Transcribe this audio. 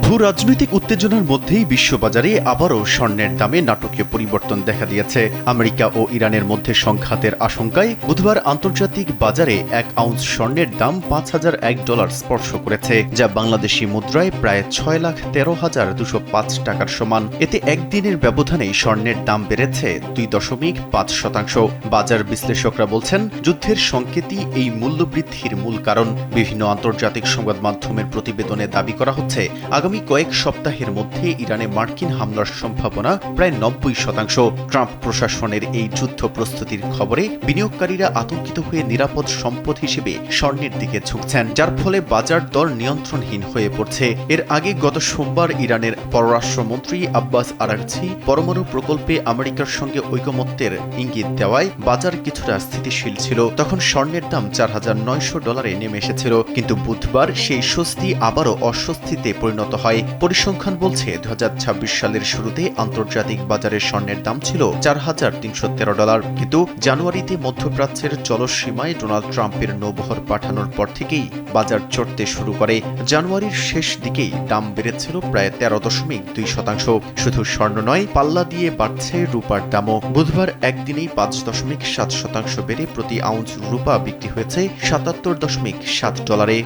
ভূ রাজনৈতিক উত্তেজনার মধ্যেই বিশ্ববাজারে আবারও স্বর্ণের দামে নাটকীয় পরিবর্তন দেখা দিয়েছে। আমেরিকা ও ইরানের মধ্যে সংঘাতের আশঙ্কায় বুধবার আন্তর্জাতিক বাজারে 1 আউন্স স্বর্ণের দাম $5,001 স্পর্শ করেছে, যা বাংলাদেশি মুদ্রায় প্রায় 6,13,205 টাকার সমান। এতে একদিনের ব্যবধানেই স্বর্ণের দাম বেড়েছে 2.5%। বাজার বিশ্লেষকরা বলছেন, যুদ্ধের সংকেতই এই মূল্যবৃদ্ধির মূল কারণ। বিভিন্ন আন্তর্জাতিক সংবাদ মাধ্যমের প্রতিবেদনে দাবি করা হচ্ছে, আগামী কয়েক সপ্তাহের মধ্যে ইরানে মার্কিন হামলার সম্ভাবনা প্রায় 90%। ট্রাম্প প্রশাসনের এই যুদ্ধ প্রস্তুতির খবরে বিনিয়োগকারীরা আতঙ্কিত হয়ে নিরাপদ সম্পদ হিসেবে স্বর্ণের দিকে ঝুঁকছেন, যার ফলে বাজার দর নিয়ন্ত্রণহীন হয়ে পড়ছে। এর আগে গত সোমবার ইরানের পররাষ্ট্রমন্ত্রী আব্বাস আরাগচি পরমাণু প্রকল্পে আমেরিকার সঙ্গে ঐকমত্যের ইঙ্গিত দেওয়ায় বাজার কিছুটা স্থিতিশীল ছিল। তখন স্বর্ণের দাম $4,900 নেমে এসেছিল, কিন্তু বুধবার সেই স্বস্তি আবারও অস্বস্তিতে পরিণত হয়। পরিসংখ্যান বলছে, 2026 সালের শুরুতে আন্তর্জাতিক বাজারে স্বর্ণের দাম ছিল $4,313, কিন্তু জানুয়ারিতে মধ্যপ্রাচ্যের জলসীমায় ডোনাল্ড ট্রাম্পের নৌবহর পাঠানোর পর থেকেই বাজার চড়তে শুরু করে। জানুয়ারির শেষ দিকেই দাম বেড়েছিল প্রায় 13.2%। শুধু স্বর্ণ নয়, পাল্লা দিয়ে বাড়ছে রূপার দামও। বুধবার একদিনেই 5.7% বেড়ে প্রতি আউন্স রূপা বিক্রি হয়েছে $77.7।